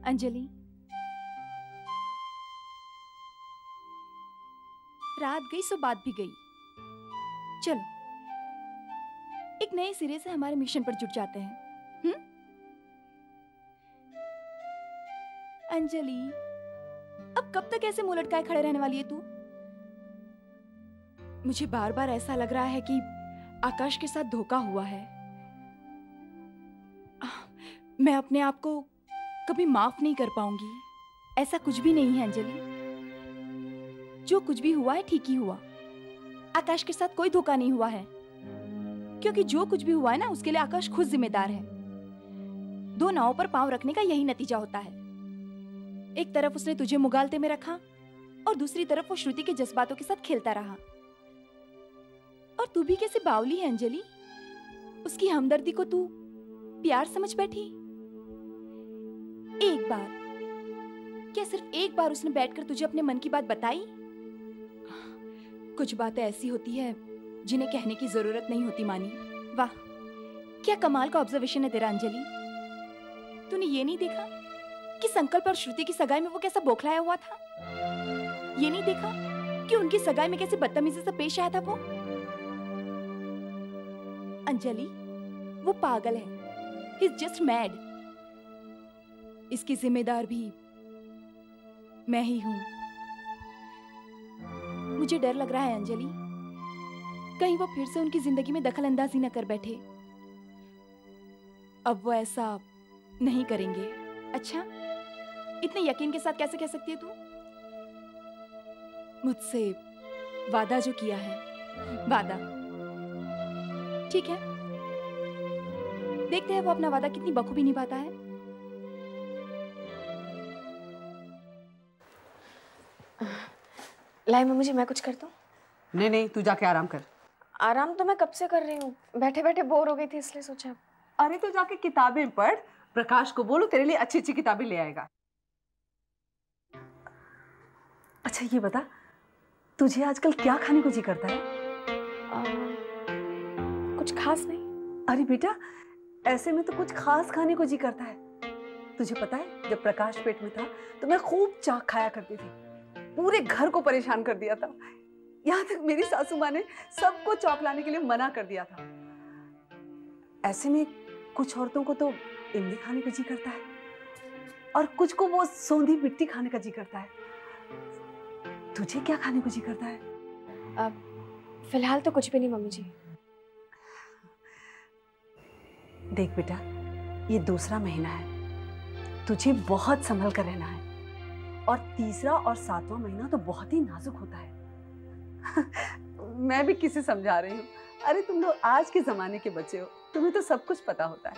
अंजलि, रात गई सो बात भी गई। चलो एक नए सिरे से हमारे मिशन पर जुट जाते हैं। अंजलि, अब कब तक ऐसे मुंह लटकाए खड़े रहने वाली है तू? मुझे बार बार ऐसा लग रहा है कि आकाश के साथ धोखा हुआ है। मैं अपने आप को कभी माफ नहीं कर पाऊंगी। ऐसा कुछ भी नहीं है अंजलि, जो कुछ भी हुआ है ठीक ही हुआ। आकाश के साथ कोई धोखा नहीं हुआ है, क्योंकि जो कुछ भी हुआ है ना, उसके लिए आकाश खुद जिम्मेदार है। दो नावों पर पांव रखने का यही नतीजा होता है। एक तरफ उसने तुझे मुगालते में रखा और दूसरी तरफ वो श्रुति के जज्बातों के साथ खेलता रहा। और तू भी कैसे बावली है अंजलि, उसकी हमदर्दी को तू प्यार समझ बैठी। एक बार, क्या सिर्फ एक बार उसने बैठकर तुझे अपने मन की बात बताई? कुछ बातें ऐसी होती है जिन्हें कहने की जरूरत नहीं होती मानी। वाह, क्या कमाल का ऑब्जर्वेशन है तेरा अंजलि। तूने ये नहीं देखा कि संकल्प और श्रुति की सगाई में वो कैसा बौखलाया हुआ था? ये नहीं देखा कि उनकी सगाई में कैसे बदतमीजी से पेश आया था वो? अंजलि, वो पागल है। He's just mad। इसकी जिम्मेदार भी मैं ही हूं। मुझे डर लग रहा है अंजलि, कहीं वो फिर से उनकी जिंदगी में दखल अंदाजी न कर बैठे। अब वो ऐसा नहीं करेंगे। अच्छा, इतने यकीन के साथ कैसे कह सकती है तू? मुझसे वादा जो किया है, वादा, ठीक है, देखते हैं वो अपना वादा कितनी बखूबी निभाता है। लाई मम्मी जी, मैं कुछ कर दूं? नहीं नहीं, तू जाके आराम कर। आराम तो मैं कब से कर रही हूँ, बैठे बैठे बोर हो गई थी इसलिए सोचा। अरे तो जाके किताबें पढ़, प्रकाश को बोलो तेरे लिए अच्छी अच्छी किताबें ले आएगा। अच्छा ये बता, तुझे आजकल क्या खाने को जी करता है? कुछ खास नहीं। अरे बेटा, ऐसे में तो कुछ खास खाने को जी करता है। तुझे पता है, जब प्रकाश पेट में था तो मैं खूब चाक खाया करती थी, पूरे घर को परेशान कर दिया था। यहाँ तक मेरी सासू माँ ने सबको चौक लाने के लिए मना कर दिया था। ऐसे में कुछ औरतों को तो इमली खाने का जी करता है और कुछ को वो सौंधी मिट्टी खाने का जी करता है। तुझे क्या खाने को जी करता है? फिलहाल तो कुछ भी नहीं मम्मी जी। देख बेटा, ये दूसरा महीना है, तुझे बहुत संभल कर रहना है। और तीसरा और सातवां महीना तो बहुत ही नाजुक होता है। मैं भी किसे समझा रही हूँ। अरे तुम लोग आज के जमाने के बच्चे हो, तुम्हें तो सब कुछ पता होता है।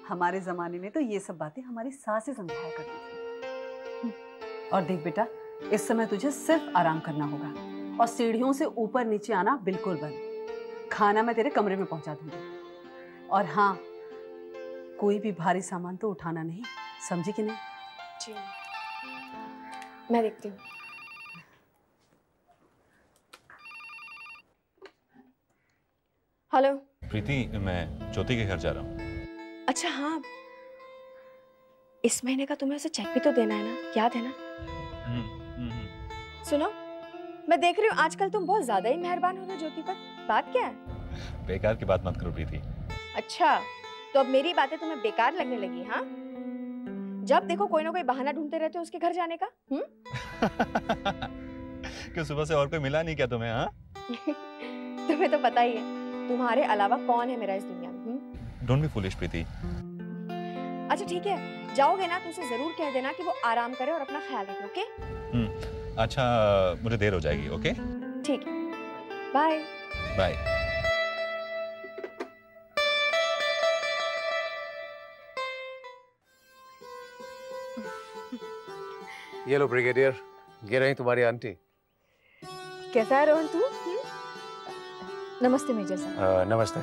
हमारे जमाने में तो ये सब बातें हमारी सासें समझाया करती थी। और देख बेटा, इस समय तुझे सिर्फ आराम करना होगा और सीढ़ियों से ऊपर नीचे आना बिल्कुल बंद। खाना मैं तेरे कमरे में पहुंचा दूंगी। और हाँ, कोई भी भारी सामान तो उठाना नहीं, समझी कि नहीं? जी मैं देखती हूँ। हेलो प्रीति, मैं ज्योति के घर जा रहा हूँ। अच्छा हाँ, इस महीने का तुम्हें उसे चेक भी तो देना है ना, याद है ना? सुनो, मैं देख रही हूँ आजकल तुम बहुत ज्यादा ही मेहरबान हो रहे हो ज्योति पर। बात क्या है? बेकार की बात मत करो प्रीति। अच्छा, तो अब मेरी बातें तुम्हें बेकार लगने लगी? हाँ, जब देखो कोई ना कोई बहाना ढूंढते रहते हो उसके घर जाने का। क्यों, सुबह से और कोई मिला नहीं क्या तुम्हें? हाँ तुम्हें तो पता ही है, तुम्हारे अलावा कौन है मेरा इस दुनिया में। डोंट बी फूलिश प्रीति। अच्छा ठीक है, जाओगे ना तो उसे जरूर कह देना कि वो आराम करे और अपना ख्याल रखे। ओके? अच्छा, मुझे देर हो जाएगी। ओके ठीक है, बाय बाय। ये लो ब्रिगेडियर, ये रही तुम्हारी आंटी। कैसा है रोहन तू? नमस्ते मेजर साहब। नमस्ते।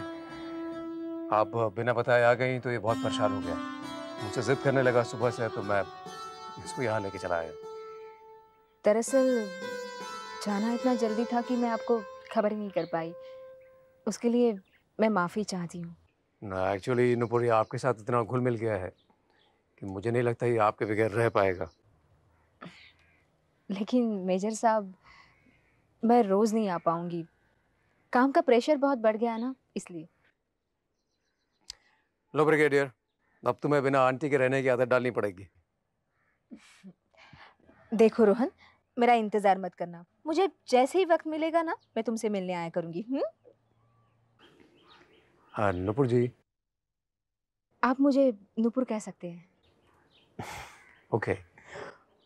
आप बिना बताए आ गई तो ये बहुत परेशान हो गया, मुझसे जिद करने लगा सुबह से, तो मैं इसको यहाँ लेके चला आया। दरअसल जाना इतना जल्दी था कि मैं आपको खबर ही नहीं कर पाई, उसके लिए मैं माफ़ी चाहती हूँ। ना एक्चुअली नुपुरी आपके साथ इतना घुल मिल गया है कि मुझे नहीं लगता ये आपके बगैर रह पाएगा। लेकिन मेजर साहब, मैं रोज नहीं आ पाऊंगी। काम का प्रेशर बहुत बढ़ गया ना, इसलिए। लो ब्रिगेडियर, अब तुम्हें बिना आंटी के रहने की आदत डालनी पड़ेगी। देखो रोहन, मेरा इंतजार मत करना। मुझे जैसे ही वक्त मिलेगा ना, मैं तुमसे मिलने आया करूंगी। हाँ नुपुर जी। आप मुझे नुपुर कह सकते हैं। ओके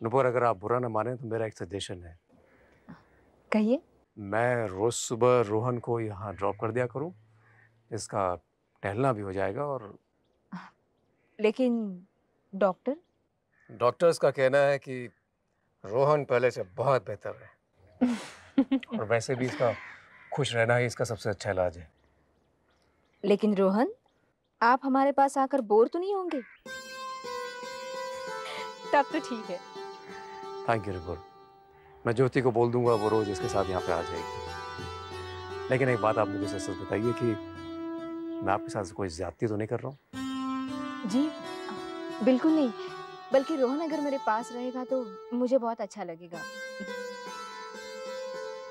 नुपुर, अगर आप बुरा ना माने तो मेरा एक सजेशन है। कहिए। मैं रोज सुबह रोहन को यहाँ ड्रॉप कर दिया करूँ, इसका टहलना भी हो जाएगा। और लेकिन डॉक्टर? डॉक्टर्स का कहना है कि रोहन पहले से बहुत बेहतर है और वैसे भी इसका खुश रहना ही इसका सबसे अच्छा इलाज है। लेकिन रोहन, आप हमारे पास आकर बोर तो नहीं होंगे? तब तो ठीक है। थैंक यू नुपुर, मैं ज्योति को बोल दूंगा वो रोज इसके साथ यहाँ पे आ जाएगी। लेकिन एक बात आप मुझे सच सच बताइए कि मैं आपके साथ कोई ज्यादती तो नहीं कर रहा हूँ? जी बिल्कुल नहीं, बल्कि रोहन अगर मेरे पास रहेगा तो मुझे बहुत अच्छा लगेगा।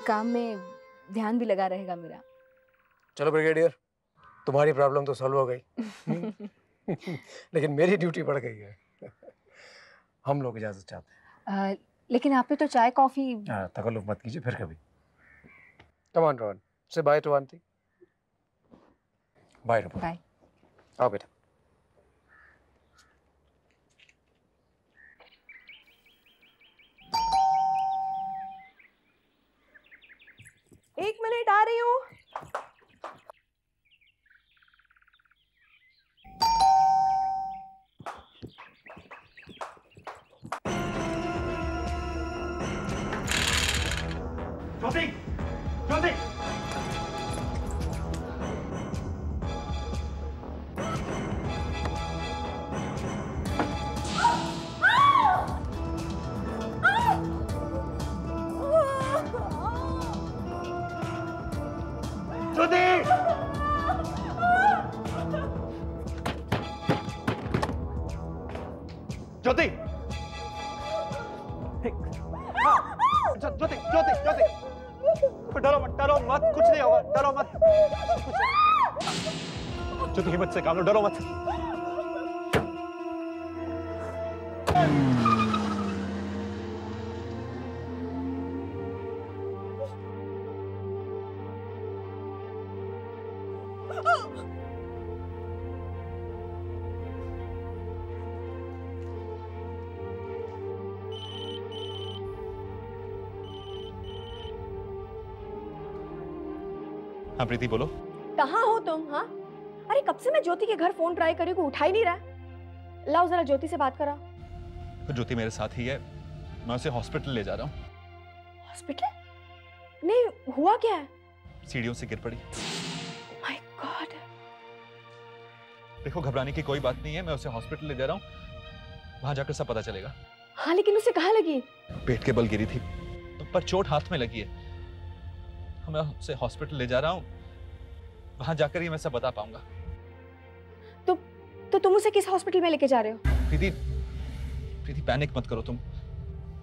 काम में ध्यान भी लगा रहेगा मेरा। चलो ब्रिगेडियर, तुम्हारी प्रॉब्लम तो सॉल्व हो गई लेकिन मेरी ड्यूटी बढ़ गई है हम लोग इजाजत चाहते हैं। लेकिन आपने तो चाय कॉफी। तकल्लुफ मत कीजिए फिर कभी। कम on Rohan, say bye to auntie. Bye Nupur. Bye. आओ बेटा। एक मिनट, आ रही हूँ। ज्योति, ज्योति, ज्योति, ज्योति, ज्योति, ज्योति, ज्योति, डरो मत, कुछ नहीं होगा, डरो मत। ज्योति हिम्मत से काम लो, डरो मत। हाँ प्रीति बोलो। कहाँ हो तुम? हाँ, अरे कब से मैं ज्योति के घर फोन ट्राई करी, को उठा ही नहीं रहा। लाओ जरा ज्योति से बात करा। तो ज्योति मेरे साथ ही है, मैं उसे हॉस्पिटल ले जा रहा हूँ। हॉस्पिटल? नहीं, हुआ क्या है? सीढ़ियों से गिर पड़ी। My God. देखो घबराने की कोई बात नहीं है, मैं उसे हॉस्पिटल ले जा रहा हूँ, वहां जाकर सब पता चलेगा। हाँ लेकिन उसे कहाँ लगी? पेट के बल गिरी थी, पर चोट हाथ में लगी है। मैं उसे हॉस्पिटल ले जा रहा हूँ, वहां जाकर ही मैं सब बता पाऊंगा। तो तुम उसे किस हॉस्पिटल में लेके जा रहे हो? प्रीति, प्रीति पैनिक मत करो तुम।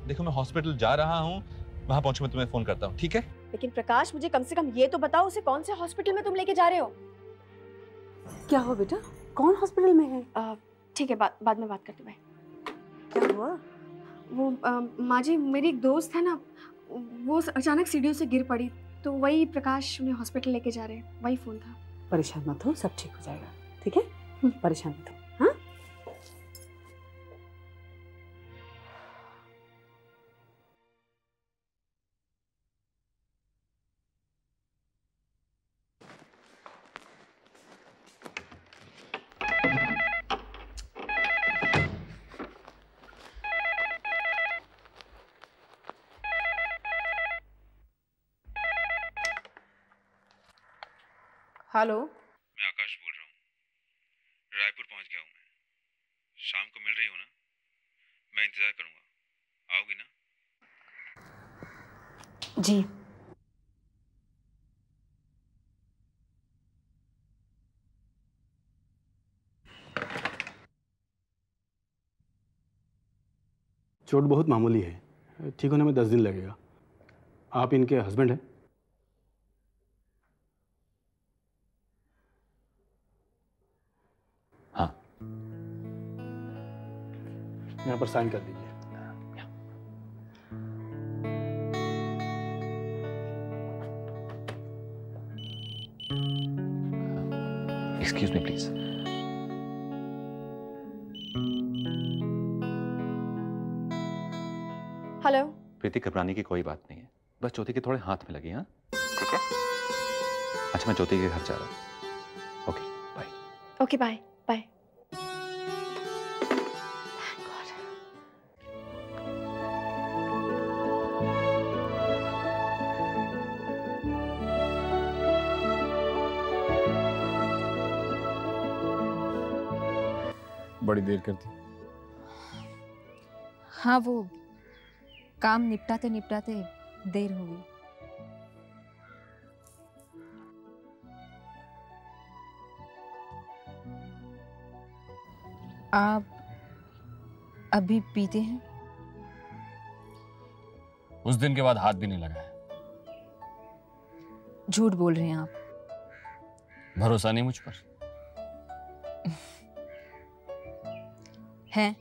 देखो मैं हॉस्पिटल जा रहा हूँ, वहां पहुंचे मैं तुम्हें फोन करता हूँ, ठीक है? लेकिन प्रकाश, मुझे कम से कम ये तो बताओ, उसे कौन से हॉस्पिटल में तुम लेके जा रहे हो? क्या हुआ बेटा? कौन हॉस्पिटल में है? ठीक है, बाद में बात करते हैं। क्या हुआ? वो माँ जी, मेरी एक दोस्त है ना, वो अचानक सीढ़ियों से गिर पड़ी, तो वही प्रकाश उन्हें हॉस्पिटल लेके जा रहे हैं, वही फोन था। परेशान मत हो, सब ठीक हो जाएगा, ठीक है? परेशान मत हो। हाँ? हेलो, मैं आकाश बोल रहा हूँ। रायपुर पहुंच गया हूँ मैं। शाम को मिल रही हो ना? मैं इंतजार करूंगा। आओगी ना? जी। चोट बहुत मामूली है, ठीक होने में 10 दिन लगेगा। आप इनके हस्बैंड हैं? हाँ। यहाँ पर साइन कर दीजिए। Excuse me please. हेलो। प्रीति, घबराने की कोई बात नहीं है, बस ज्योति के थोड़े हाथ में लगी। हाँ ठीक है। अच्छा, मैं ज्योति के घर जा रहा हूँ। Okay bye. Okay bye bye. बड़ी देर कर दी। हाँ, वो काम निपटाते निपटाते देर हो गई। आप अभी पीते हैं? उस दिन के बाद हाथ भी नहीं लगा है। झूठ बोल रहे हैं आप। भरोसा नहीं मुझ पर? है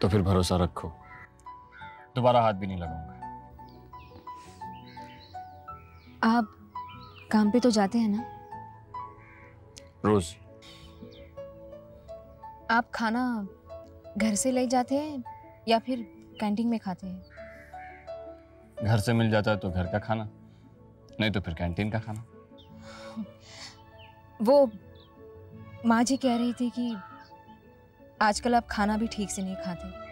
तो फिर भरोसा रखो, दोबारा हाथ भी नहीं लगाऊंगा। आप काम पे तो जाते हैं ना? रोज। आप खाना घर से ले जाते हैं या फिर कैंटीन में खाते हैं? घर से मिल जाता है तो घर का खाना, नहीं तो फिर कैंटीन का खाना। वो माँ जी कह रही थी कि आजकल आप खाना भी ठीक से नहीं खाते।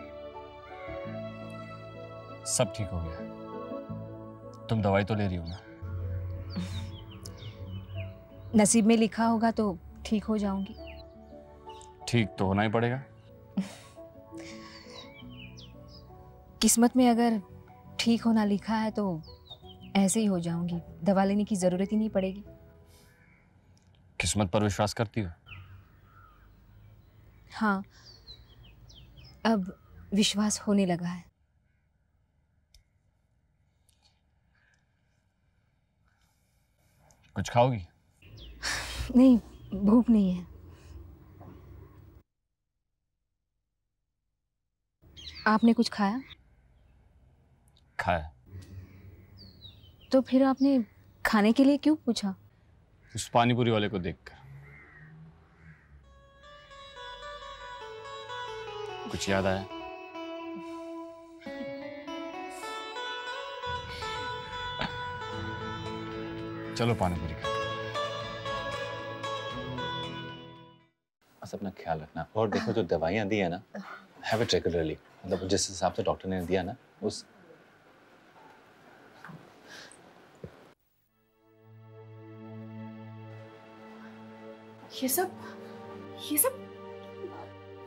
सब ठीक हो गया। तुम दवाई तो ले रही हो ना? नसीब में लिखा होगा तो ठीक हो जाऊंगी। ठीक तो होना ही पड़ेगा। किस्मत में अगर ठीक होना लिखा है तो ऐसे ही हो जाऊंगी, दवा लेने की जरूरत ही नहीं पड़ेगी। किस्मत पर विश्वास करती हो? हाँ, अब विश्वास होने लगा है। कुछ खाओगी? नहीं, भूख नहीं है। आपने कुछ खाया? खाया। तो फिर आपने खाने के लिए क्यों पूछा? उस पानीपुरी वाले को देखकर कुछ याद आया? चलो पानीपुरी खाते। बस अपना ख्याल रखना, और देखो जो दवाइयाँ दी है ना, हैव इट रेगुलरली। मतलब जिस हिसाब से डॉक्टर ने दिया ना, उस ये सब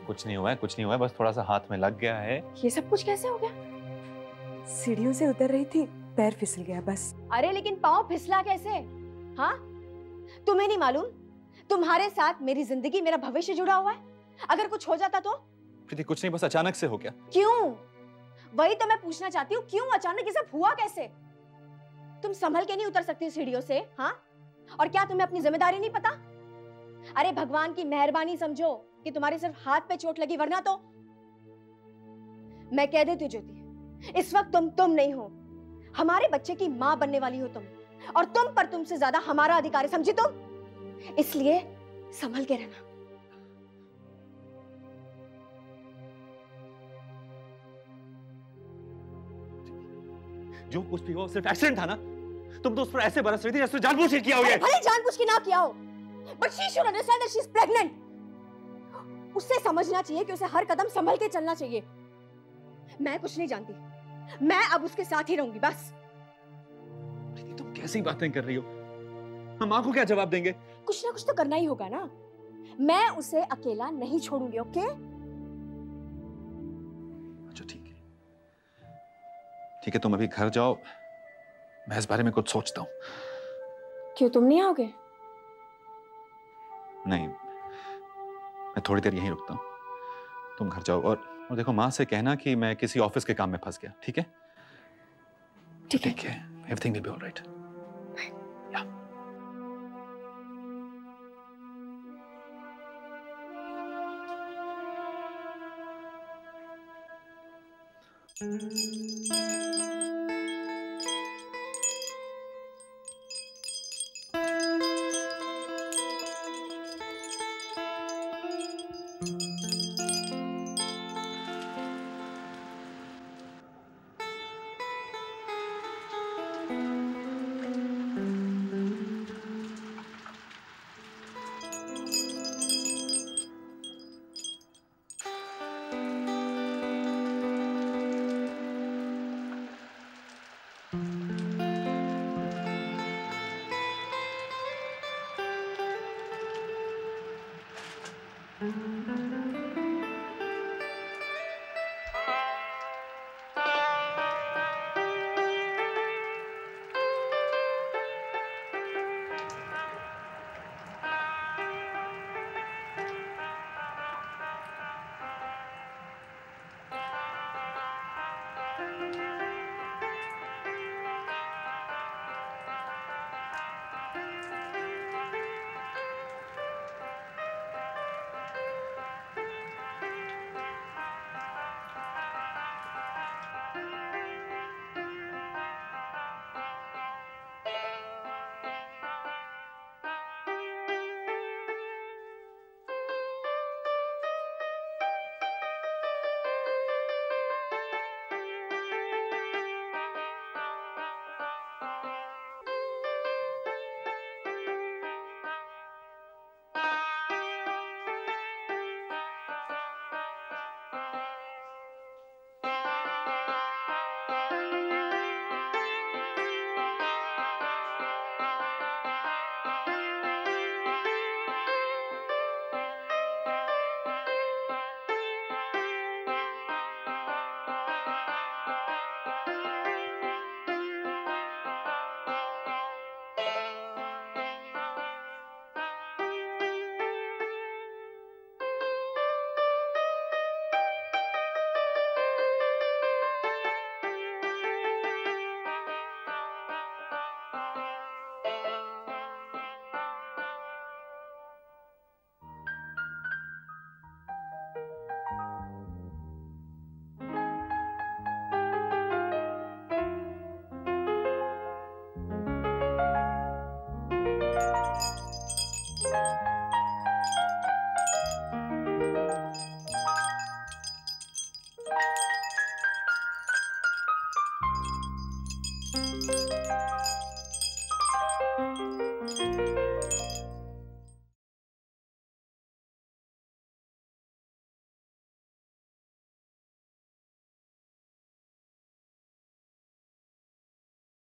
कुछ नहीं हुआ है, कुछ नहीं हुआ है, बस थोड़ा सा हाथ में लग गया है। ये सब कुछ कैसे हो गया? सीढ़ियों से उतर रही थी, पैर फिसल गया बस। अरे लेकिन पाँव फिसला कैसे? हाँ, तुम्हें नहीं मालूम? तुम्हारे साथ मेरी जिंदगी, मेरा भविष्य जुड़ा हुआ है। अगर कुछ हो जाता तो? प्रीति कुछ नहीं, बस अचानक से हो गया। क्यों? वही तो मैं पूछना चाहती हूँ, क्यों अचानक ये सब हुआ कैसे? तुम संभल के नहीं उतर सकती सीढ़ियों से? हाँ, और क्या तुम्हें अपनी जिम्मेदारी नहीं पता? अरे भगवान की मेहरबानी समझो कि तुम्हारे सिर्फ हाथ पे चोट लगी, वरना तो मैं कह देती हूँ ज्योति, इस वक्त तुम नहीं हो, हमारे बच्चे की माँ बनने वाली हो तुम, और तुम पर तुमसे ज्यादा हमारा अधिकार है, समझी तुम? इसलिए संभल के रहना। जो कुछ भी हो सिर्फ एक्सीडेंट था ना। तुम तो उस पर ऐसे बरस रही थी जैसे जानबूझ के किया हो। भले जानबूझ के ना किया हो, but she should understand that she is pregnant. उसे समझना चाहिए कि उसे हर कदम संभल के चलना चाहिए। मैं कुछ नहीं जानती, मैं अब उसके साथ ही रहूंगी बस। तुम कैसी बातें कर रही हो? हम माँ को क्या जवाब देंगे? कुछ ना कुछ तो करना ही होगा ना। मैं उसे अकेला नहीं छोड़ूंगी, ओके? अच्छा ठीक है, ठीक है, तुम अभी घर जाओ, मैं इस बारे में कुछ सोचता हूँ। क्यों, तुम नहीं आओगे? नहीं, मैं थोड़ी देर यहीं रुकता हूँ, तुम घर जाओ। और और देखो माँ से कहना कि मैं किसी ऑफिस के काम में फंस गया, ठीक है? ठीक है। Everything will be alright.